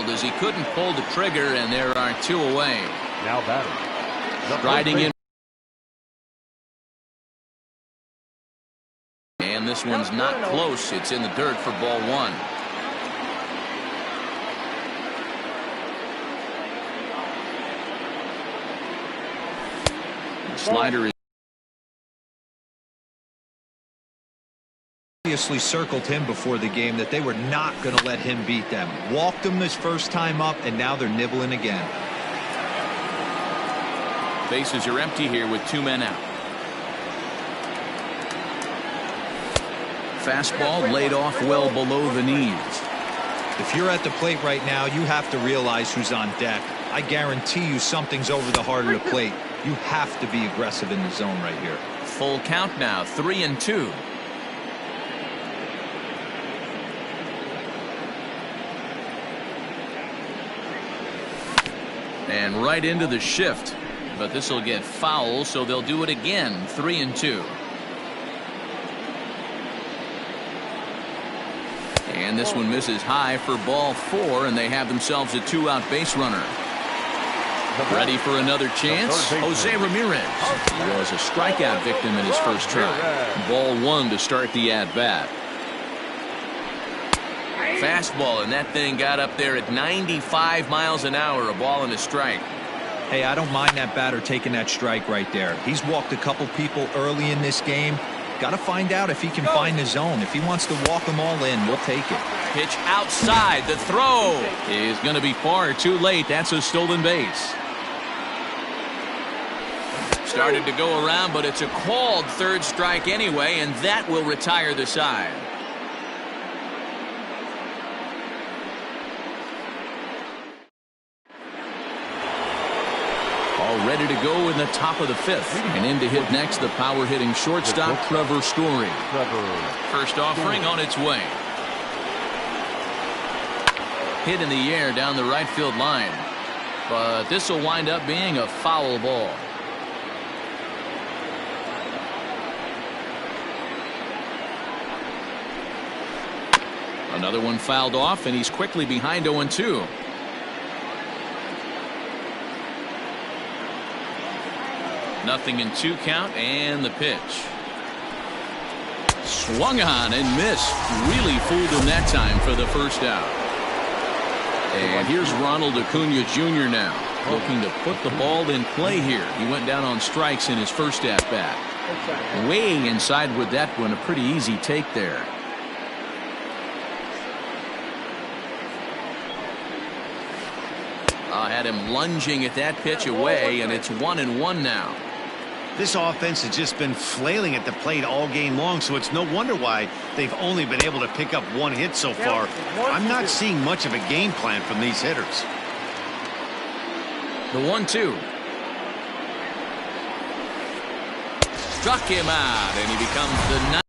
failed as he couldn't pull the trigger, and there are 2 away. Now batting. Striding in. And this one's not close. It's in the dirt for ball 1. The slider is obviously circled him before the game that they were not going to let him beat them. Walked him this first time up, and now they're nibbling again. Bases are empty here with 2 men out. Fastball laid off well below the knees. If you're at the plate right now, you have to realize who's on deck. I guarantee you something's over the heart of the plate. You have to be aggressive in the zone right here. Full count now, 3-2. And right into the shift. But this will get foul, so they'll do it again. 3-2. And this one misses high for ball 4, and they have themselves a 2-out base runner. Ready for another chance? Jose Ramirez. He was a strikeout victim in his first try. Ball 1 to start the at-bat. Fastball, and that thing got up there at 95 miles an hour. A ball and a strike. Hey, I don't mind that batter taking that strike right there. He's walked a couple people early in this game. Got to find out if he can find the zone. If he wants to walk them all in, we'll take it. Pitch outside. The throw is going to be far too late. That's a stolen base. Started to go around, but it's a called 3rd strike anyway, and that will retire the side. All ready to go in the top of the 5th. And in to hit next, the power hitting shortstop, Trevor Story. First offering on its way. Hit in the air down the right field line. But this will wind up being a foul ball. Another one fouled off, and he's quickly behind 0-2. Nothing in 2 count, and the pitch. Swung on and missed. Really fooled him that time for the first out. And here's Ronald Acuna Jr. now, looking to put the ball in play here. He went down on strikes in his first at-bat. Way inside with that one, a pretty easy take there. Had him lunging at that pitch away, and it's 1-1 now. This offense has just been flailing at the plate all game long, so it's no wonder why they've only been able to pick up 1 hit so far. I'm not seeing much of a game plan from these hitters. The 1-2. Struck him out, and he becomes the 9th.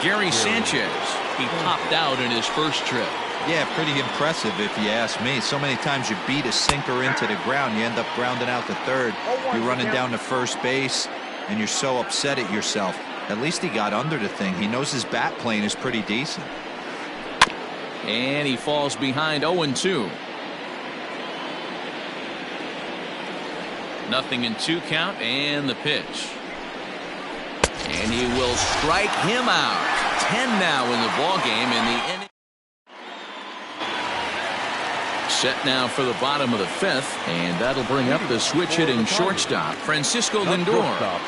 Gary Sanchez. He popped out in his first trip. Yeah, pretty impressive if you ask me. So many times you beat a sinker into the ground, you end up grounding out to 3rd. You're running down to first base, and you're so upset at yourself. At least he got under the thing. He knows his bat plane is pretty decent. And he falls behind 0-2. Nothing in 2 count, and the pitch. And he will strike him out. 10 now in the ball game in the inning. Set now for the bottom of the 5th, and that'll bring up the switch hitting shortstop, Francisco Lindor.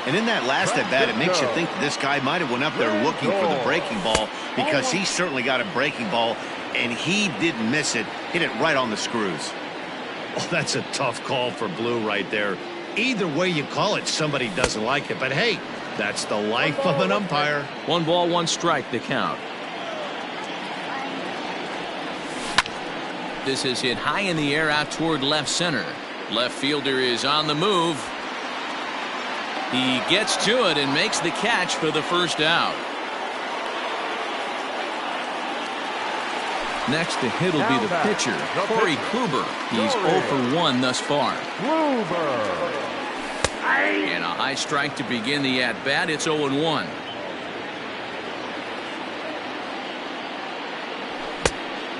And in that last at bat, it makes you think that this guy might have went up there looking for the breaking ball, because he certainly got a breaking ball, and he didn't miss it. Hit it right on the screws. Oh, that's a tough call for Blue right there. Either way you call it, somebody doesn't like it, but hey, that's the life of an umpire. 1 ball, 1 strike, the count. This is hit high in the air out toward left center. Left fielder is on the move. He gets to it and makes the catch for the first out. Next to hit will be the pitcher, Corey Kluber. He's 0 for 1 thus far. And a high strike to begin the at-bat. It's 0-1.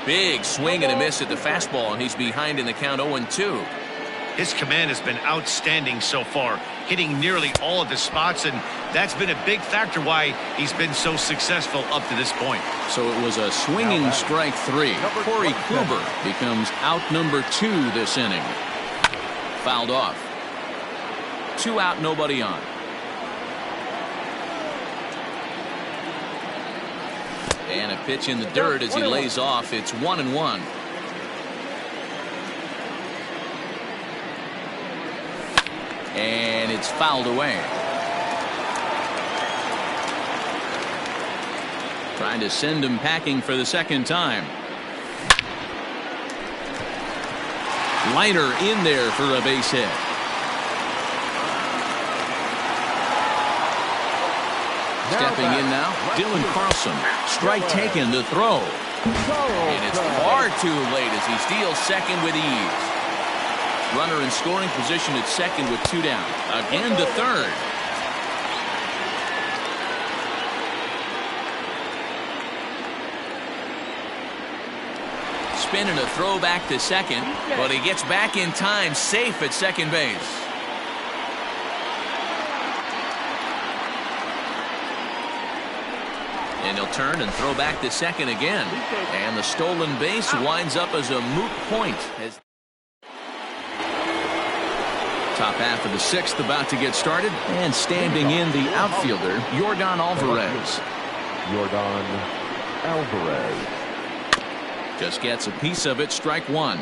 Big swing and a miss at the fastball, and he's behind in the count 0-2. His command has been outstanding so far, hitting nearly all of the spots, and that's been a big factor why he's been so successful up to this point. So it was a swinging strike 3. Corey Kluber becomes out number 2 this inning. Fouled off. 2 out, nobody on. And a pitch in the dirt as he lays off. It's 1-1. And it's fouled away. Trying to send him packing for the second time. Liner in there for a base hit. Stepping in now, Dylan Carlson. Strike taken, the throw. And it's far too late as he steals second with ease. Runner in scoring position at second with 2 down. Again to third. Spin and a throw back to second, but he gets back in time, safe at second base. And he'll turn and throw back to second again. And the stolen base winds up as a moot point. Top half of the 6th about to get started. And standing in the outfielder, Yordan Alvarez. Yordan Alvarez. Just gets a piece of it, strike 1.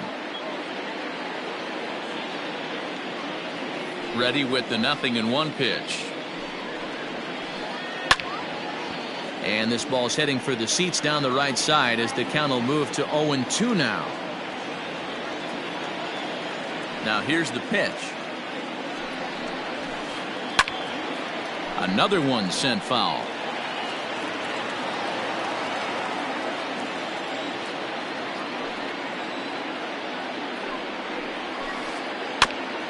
Ready with the 0-1 pitch. And this ball's heading for the seats down the right side as the count will move to 0-2 now. Now here's the pitch. Another one sent foul.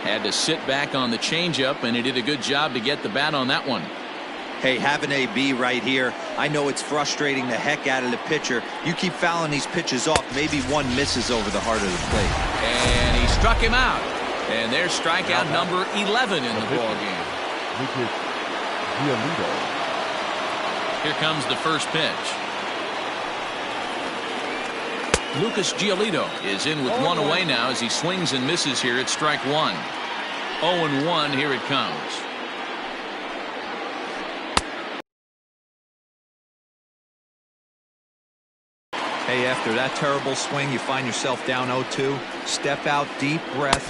Had to sit back on the changeup, and he did a good job to get the bat on that one. Hey, have an AB right here. I know it's frustrating the heck out of the pitcher. You keep fouling these pitches off, maybe one misses over the heart of the plate. And he struck him out. And there's strikeout number 11 in the ballgame. Here comes the first pitch. Lucas Giolito is in with 1 away now as he swings and misses here at strike 1. 0-1, here it comes. Hey, after that terrible swing, you find yourself down 0-2. Step out, deep breath,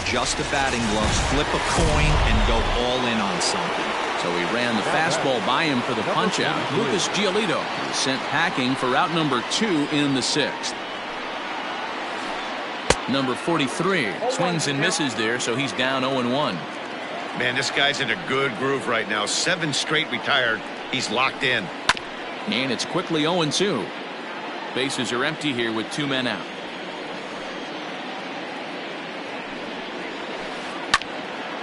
adjust the batting gloves, flip a coin, and go all in on something. So he ran the fastball by him for the punch-out. Lucas Giolito is sent packing for out number 2 in the 6th. Number 43 swings and misses there, so he's down 0-1. Man, this guy's in a good groove right now. 7 straight retired. He's locked in. And it's quickly 0-2. Bases are empty here with 2 men out.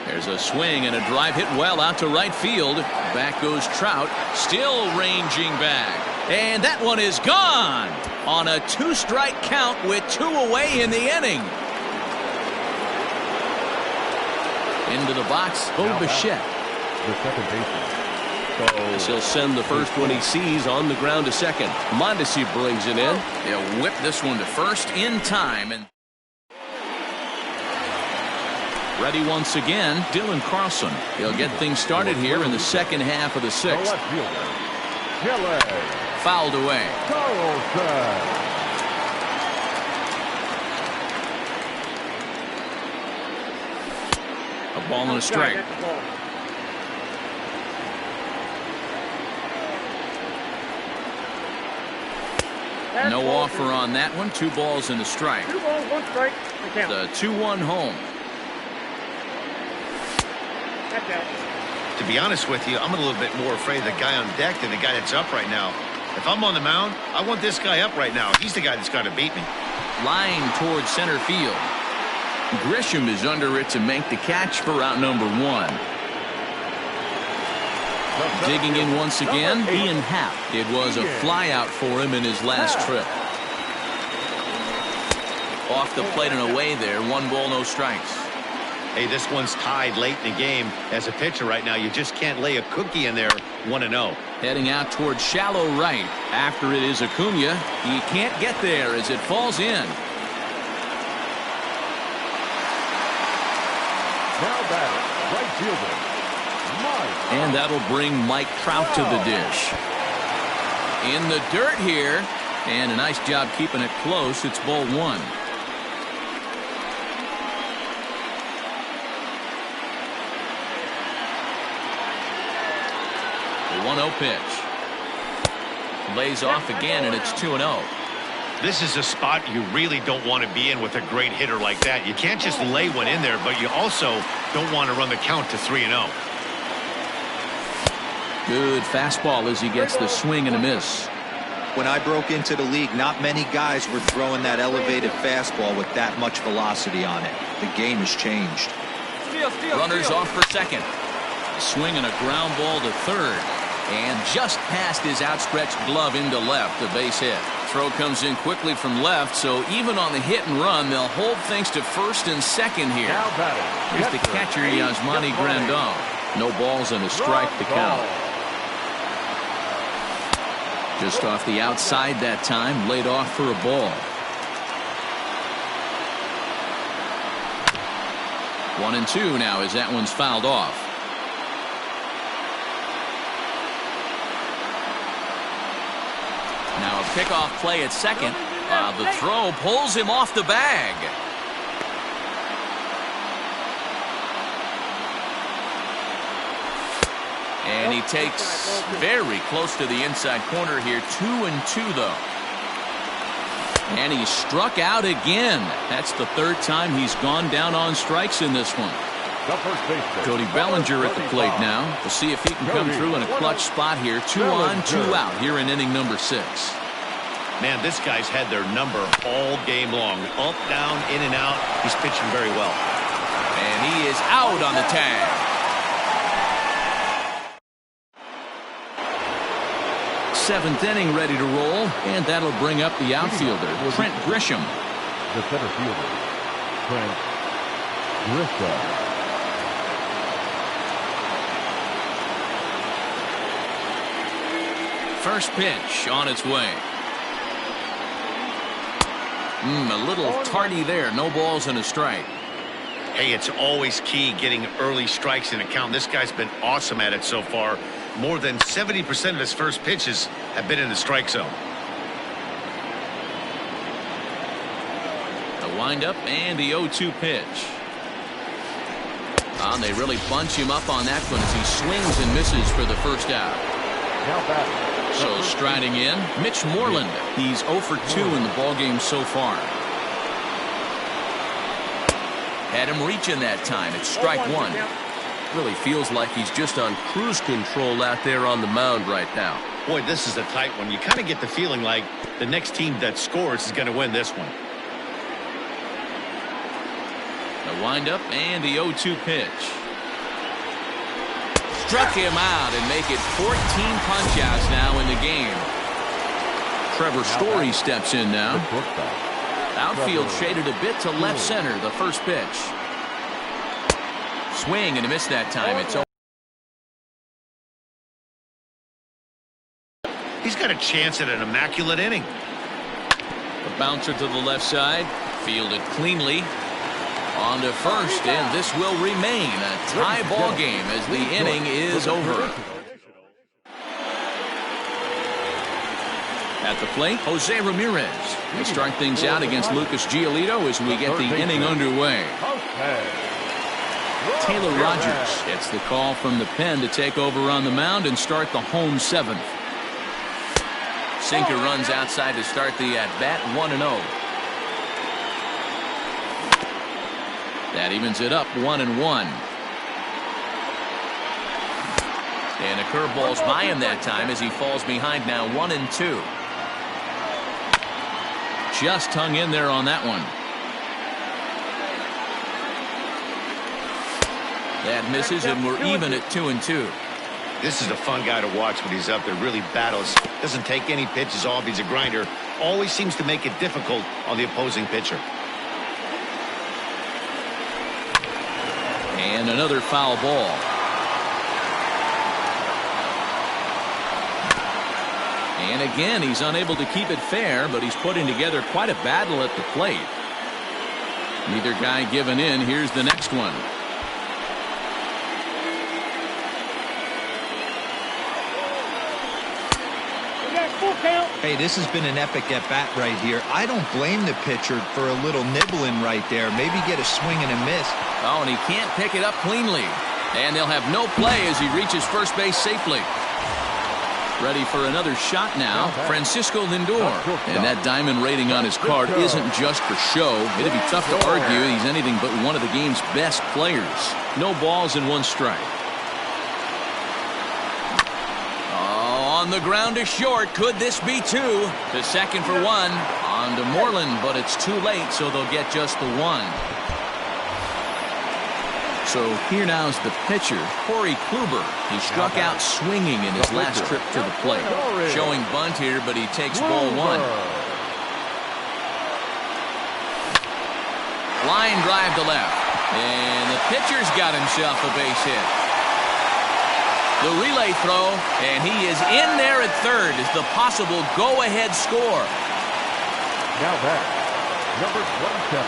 There's a swing and a drive hit well out to right field. Back goes Trout, still ranging back. And that one is gone on a 2-strike count with 2 away in the inning. Into the box, Bo Bichette. The second baseman. He'll send the first one he sees on the ground to second. Mondesi brings it in. He'll whip this one to first in time. And ready once again, Dylan Carlson. He'll get things started here in the second half of the 6th. Fouled away. A ball and a strike. No offer on that one. 2 balls and a strike. 2 balls, 1 strike. The 2-1 home. To be honest with you, I'm a little bit more afraid of the guy on deck than the guy that's up right now. If I'm on the mound, I want this guy up right now. He's the guy that's got to beat me. Line towards center field. Grisham is under it to make the catch for out number 1. Digging in once again, Ian Happ. It was a flyout for him in his last trip. Off the plate and away there. 1 ball, no strikes. Hey, this one's tied late in the game. As a pitcher right now, you just can't lay a cookie in there. 1-0. Heading out towards shallow right. After it is Acuna. He can't get there as it falls in. Now batting, right fielder, Mike. And that'll bring Mike Trout to the dish. In the dirt here. And a nice job keeping it close. It's ball 1. The 1-0 pitch. Lays off again, and it's 2-0. This is a spot you really don't want to be in with a great hitter like that. You can't just lay one in there, but you also don't want to run the count to 3-0. Good fastball as he gets the swing and a miss. When I broke into the league, not many guys were throwing that elevated fastball with that much velocity on it. The game has changed. Runners off for second. Swing and a ground ball to third. And just past his outstretched glove into left, the base hit. Throw comes in quickly from left, so even on the hit and run, they'll hold things to first and second here. Here's the catcher, Yasmani Grandal. No balls and a strike to count. Just off the outside that time, laid off for a ball. 1-2 now as that one's fouled off. Now a pickoff play at second. The throw pulls him off the bag. And he takes very close to the inside corner here. 2-2 though. And he's struck out again. That's the third time he's gone down on strikes in this one. Cody Bellinger at the plate now. We'll see if he can come through in a clutch spot here. 2 on, 2 out here in inning number 6. Man, this guy's had their number all game long. Up, down, in and out. He's pitching very well. And he is out on the tag. Seventh inning ready to roll, and that'll bring up the outfielder, Trent Grisham. The center fielder, Trent Grisham. First pitch on its way. A little tardy there. No balls and a strike. Hey, it's always key getting early strikes in a count. This guy's been awesome at it so far. More than 70% of his first pitches have been in the strike zone. The windup and the 0-2 pitch. They really bunch him up on that one as he swings and misses for the first out. So striding in, Mitch Moreland. He's 0 for 2 in the ballgame so far. Had him reaching that time. It's strike 1. Really feels like he's just on cruise control out there on the mound right now. Boy, this is a tight one. You kind of get the feeling like the next team that scores is going to win this one. The windup and the 0-2 pitch. Struck him out and make it 14 punch-outs now in the game. Trevor Story steps in now. Outfield shaded a bit to left center. The first pitch. Swing and a miss that time. It's over. He's got a chance at an immaculate inning. The bouncer to the left side. Fielded cleanly. On to first, and this will remain a tie ball game as the inning is over. At the plate, Jose Ramirez. They start things out against Lucas Giolito as we get the inning underway. Taylor Rogers gets the call from the pen to take over on the mound and start the home 7th. Sinker runs outside to start the at-bat. 1-0. That evens it up 1-1. And a curveball's by him that time as he falls behind now. 1-2. Just hung in there on that one. That misses, and we're even at 2-2. This is a fun guy to watch when he's up there. Really battles. Doesn't take any pitches off. He's a grinder. Always seems to make it difficult on the opposing pitcher. And another foul ball. And again, he's unable to keep it fair, but he's putting together quite a battle at the plate. Neither guy giving in. Here's the next one. Hey, this has been an epic at-bat right here. I don't blame the pitcher for a little nibbling right there. Maybe get a swing and a miss. Oh, and he can't pick it up cleanly. And they'll have no play as he reaches first base safely. Ready for another shot now, Francisco Lindor. And that diamond rating on his card isn't just for show. It'd be tough to argue he's anything but one of the game's best players. No balls and one strike. On the ground to short. Could this be two? To second for one. On to Moreland, but it's too late, so they'll get just the one. So here now is the pitcher, Corey Kluber. He struck out swinging in his last trip to the plate. Showing bunt here, but he takes ball one. Line drive to left. And the pitcher's got himself a base hit. The relay throw, and he is in there at third as the possible go-ahead score. Now back, number 27.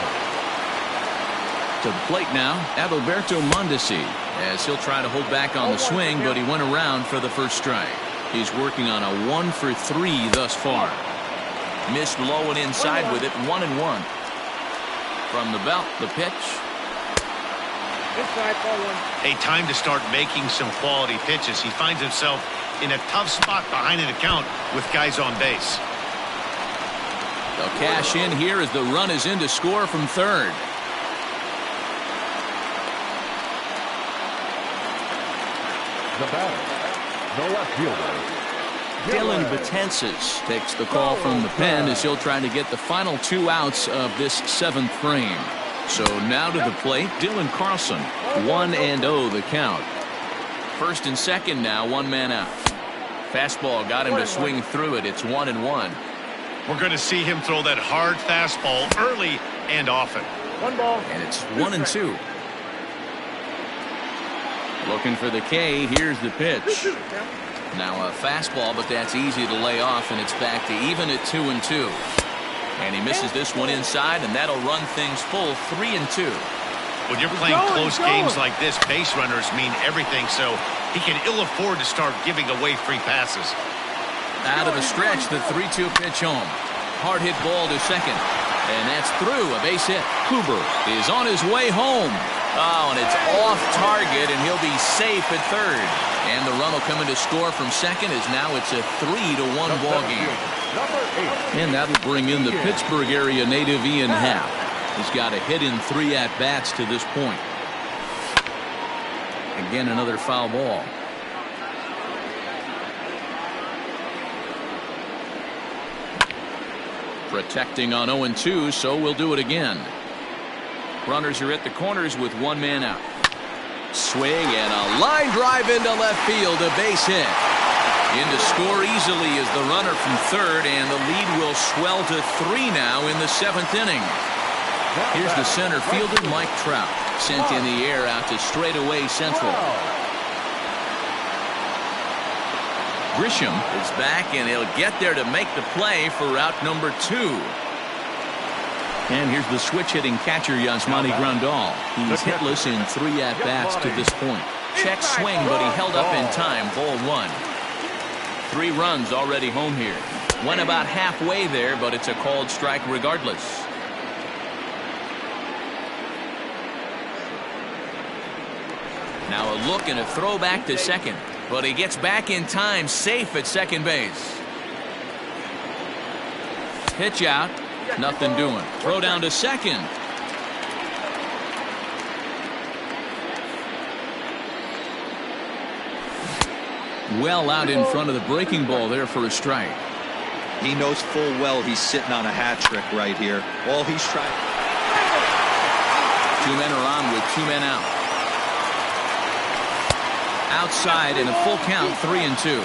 To the plate now, Adalberto Mondesi, as he'll try to hold back on the swing, but he went around for the first strike. He's working on a 1-for-3 thus far. Missed low and inside with it, 1-1. From the belt, the pitch. A time to start making some quality pitches. He finds himself in a tough spot behind an account with guys on base. They'll cash in here as the run is in to score from third. The batter, the left fielder, Dylan Betances takes the call from the pen as he'll try to get the final 2 outs of this 7th frame. So now to the plate, Dylan Carlson. 1-0 the count. First and second now, 1 man out. Fastball got him to swing through it. It's 1-1. We're going to see him throw that hard fastball early and often. 1 ball. And it's 1-2. Looking for the K. Here's the pitch. Now a fastball, but that's easy to lay off, and it's back to even at 2-2. And he misses this one inside, and that'll run things full 3-2. When you're playing close games like this, base runners mean everything, so he can ill afford to start giving away free passes. Out of the stretch, the 3-2 pitch home. Hard hit ball to second. And that's through, a base hit. Kluber is on his way home. Oh, and it's off target, and he'll be safe at third. And the run will come in to score from second as now it's a 3-1 ball game. And that'll bring in the Pittsburgh area native Ian Happ. He's got a hit in 3 at-bats to this point. Again, another foul ball. Protecting on 0-2, so we'll do it again. Runners are at the corners with 1 man out. Swing and a line drive into left field, a base hit. In to score easily is the runner from third, and the lead will swell to 3 now in the 7th inning. Here's the center fielder, Mike Trout, sent in the air out to straightaway central. Grisham is back, and he'll get there to make the play for route number 2. And here's the switch-hitting catcher, Yasmani Grandal. He's hitless in 3 at-bats to this point. Check swing, but he held up in time. Ball 1. 3 runs already home here. Went about halfway there, but it's a called strike regardless. Now a look and a throw back to second. But he gets back in time, safe at second base. Pitch out. Nothing doing. Throw down to second. Well out in front of the breaking ball there for a strike. He knows full well he's sitting on a hat trick right here. All he's trying. 2 men are on with 2 men out. Outside in a full count, 3-2.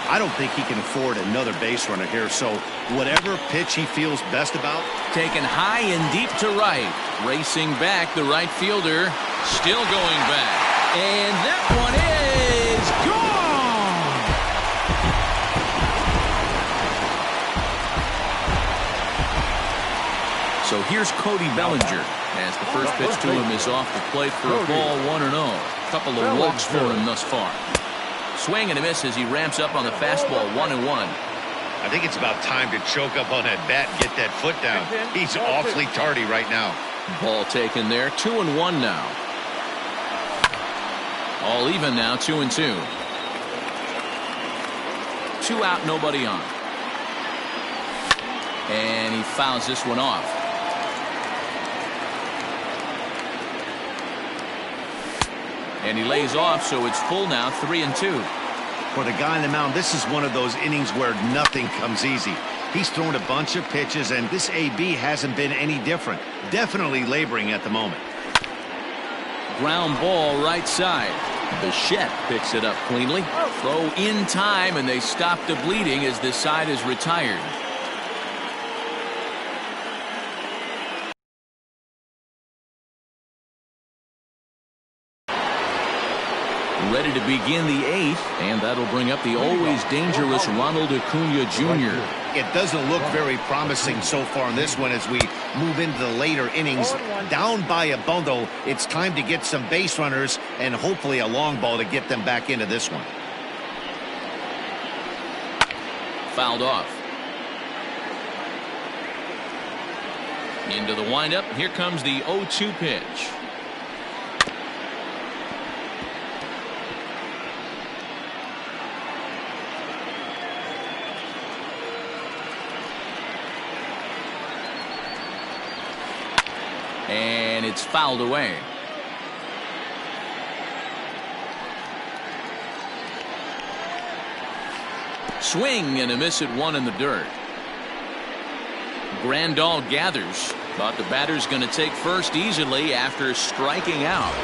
I don't think he can afford another base runner here, so whatever pitch he feels best about. Taken high and deep to right. Racing back, the right fielder. Still going back. And that one is gone. So here's Cody Bellinger as the first pitch to him is off the plate for a ball 1-0. Couple of walks for him thus far. Swing and a miss as he ramps up on the fastball. 1-1. I think it's about time to choke up on that bat and get that foot down. He's awfully tardy right now. Ball taken there. 2-1 now. All even now. 2-2. 2 out, nobody on. And he fouls this one off. And he lays off, so it's full now. 3-2. For the guy on the mound, this is one of those innings where nothing comes easy. He's thrown a bunch of pitches, and this AB hasn't been any different. Definitely laboring at the moment. Ground ball right side. Bichette picks it up cleanly. Throw in time, and they stop the bleeding as this side is retired. Ready to begin the 8th, and that'll bring up the always dangerous Ronald Acuna Jr. It doesn't look very promising so far in this one as we move into the later innings. Down by a bundle, it's time to get some base runners and hopefully a long ball to get them back into this one. Fouled off. Into the windup. Here comes the 0-2 pitch. And it's fouled away. Swing and a miss at 1 in the dirt. Grandal gathers. Thought the batter's going to take first easily after striking out.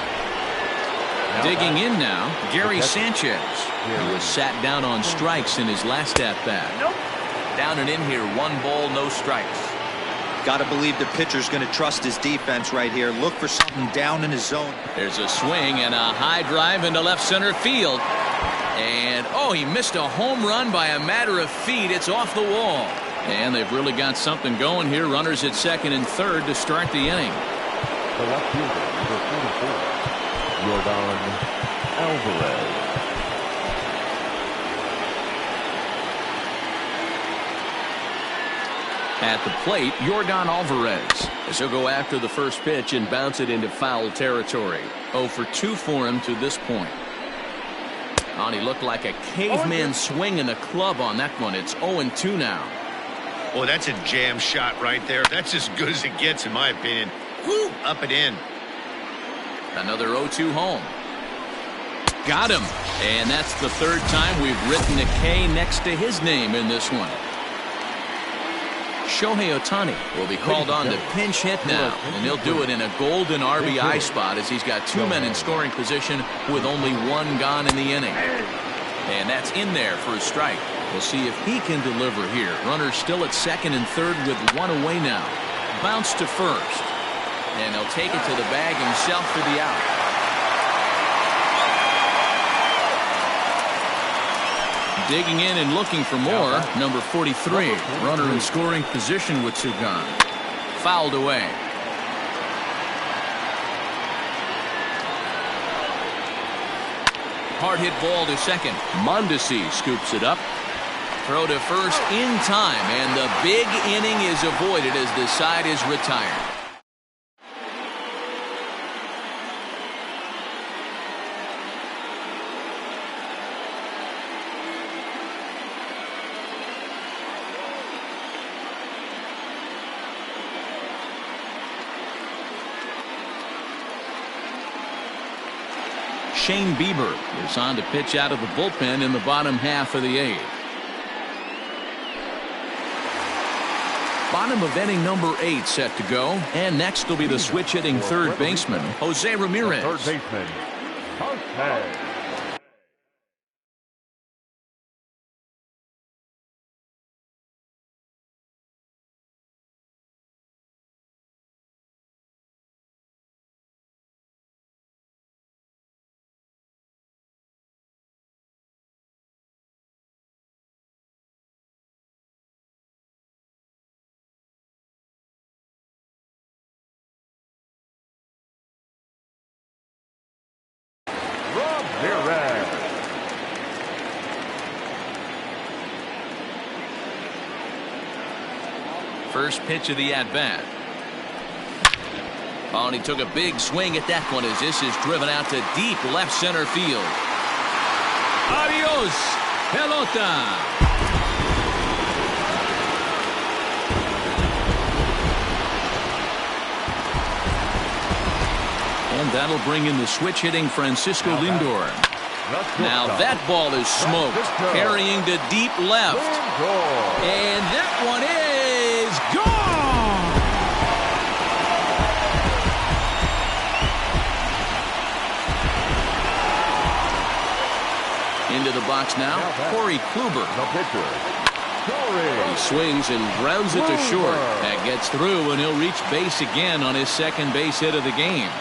Digging in now, Gary Sanchez. He was sat down on strikes in his last at-bat. Down and in here, 1 ball, no strikes. Got to believe the pitcher's going to trust his defense right here. Look for something down in his zone. There's a swing and a high drive into left center field. And, oh, he missed a home run by a matter of feet. It's off the wall. And they've really got something going here. Runners at second and third to start the inning. The left fielder, number 44, Jordan Alvarez. At the plate, Jordan Alvarez, as he'll go after the first pitch and bounce it into foul territory. 0 for 2 for him to this point. Oh, and he looked like a caveman swinging the club on that one. It's 0-2 now. Oh, that's a jam shot right there. That's as good as it gets, in my opinion. Woo, up and in. Another 0-2 home. Got him. And that's the 3rd time we've written a K next to his name in this one. Shohei Ohtani will be called on to pinch hit now, and he'll do it in a golden RBI spot as he's got 2 men in scoring position with only 1 gone in the inning. And that's in there for a strike. We'll see if he can deliver here. Runners still at second and third with 1 away now. Bounce to first. And he'll take it to the bag himself for the out. Digging in and looking for more, number 43, runner in scoring position with 2 gone. Fouled away. Hard hit ball to second. Mondesi scoops it up. Throw to first in time, and the big inning is avoided as this side is retired. Shane Bieber is on to pitch out of the bullpen in the bottom half of the 8th. Bottom of inning number 8 set to go. And next will be the switch hitting third baseman, Jose Ramirez. Third baseman, Jose. Ramirez. First pitch of the at-bat. Oh, and he took a big swing at that one as this is driven out to deep left center field. Adios, pelota. And that'll bring in the switch-hitting Francisco Lindor. Now that ball is smoked, carrying to deep left. And that one is gone! Into the box now, Corey Kluber. He swings and grounds it to short. That gets through, and he'll reach base again on his second base hit of the game.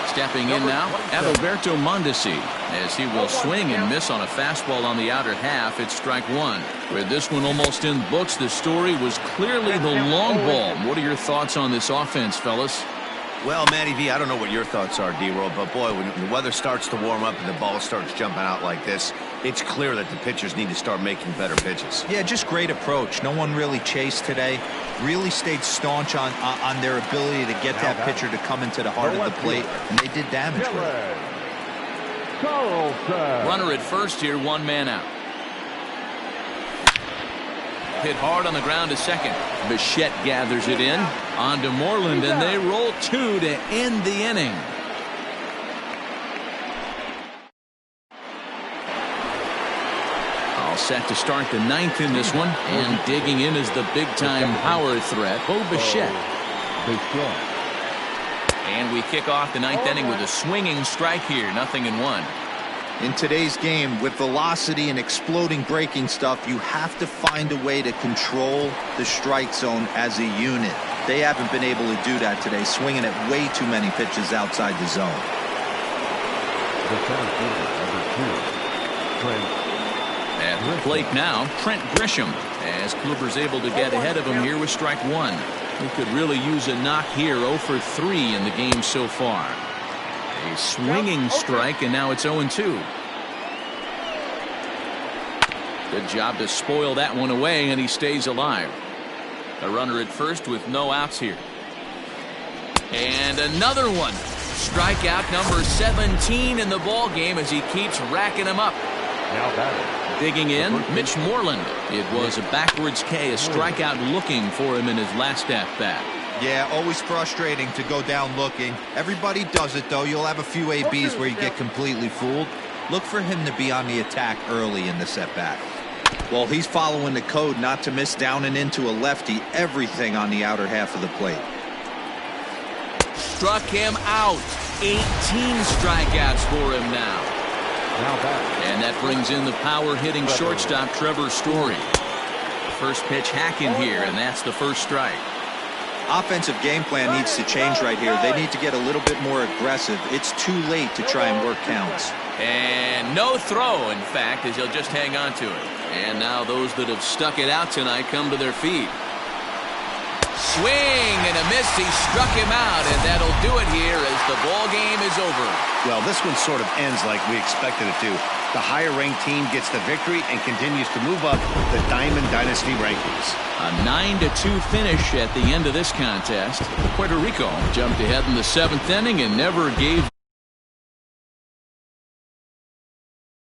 Stepping in now, Adalberto Mondesi, as he will swing and miss on a fastball on the outer half. It's strike one. With this one almost in books, the story was clearly the long ball. What are your thoughts on this offense, fellas? Well, Matty V, I don't know what your thoughts are, D-Roll, but boy, when the weather starts to warm up and the ball starts jumping out like this, it's clear that the pitchers need to start making better pitches. Yeah, just great approach. No one really chased today. Really stayed staunch on their ability to get that pitcher to come into the heart of the plate, and they did damage with it. Runner at first here, one man out. Hit hard on the ground to second. Bichette gathers it in. On to Moreland, and they roll two to end the inning. All set to start the ninth in this one. And digging in is the big-time power threat, Bo Bichette. And we kick off the ninth inning with a swinging strike here. 0-1. In today's game, with velocity and exploding breaking stuff, you have to find a way to control the strike zone as a unit. They haven't been able to do that today, swinging at way too many pitches outside the zone. At the plate now, Trent Grisham, as Kluber's able to get ahead of him here with strike one. He could really use a knock here. 0 for 3 in the game so far. A swinging strike, and now it's 0-2. Good job to spoil that one away, and he stays alive. A runner at first with no outs here. And another one. Strikeout number 17 in the ball game as he keeps racking them up. Digging in, Mitch Moreland. It was a backwards K, a strikeout looking for him in his last at-bat. Yeah, always frustrating to go down looking. Everybody does it, though. You'll have a few ABs where you get completely fooled. Look for him to be on the attack early in the setback. Well, he's following the code not to miss down and into a lefty. Everything on the outer half of the plate. Struck him out. 18 strikeouts for him now. And that brings in the power-hitting shortstop, Trevor Story. First pitch hacking here, and that's the first strike. Offensive game plan needs to change right here. They need to get a little bit more aggressive. It's too late to try and work counts. And no throw, in fact, as he'll just hang on to it. And now those that have stuck it out tonight come to their feet. Swing and a miss. He struck him out, and that'll do it here as the ball game is over. Well, this one sort of ends like we expected it to. The higher-ranked team gets the victory and continues to move up the Diamond Dynasty rankings. A 9-2 finish at the end of this contest. Puerto Rico jumped ahead in the 7th inning and never gave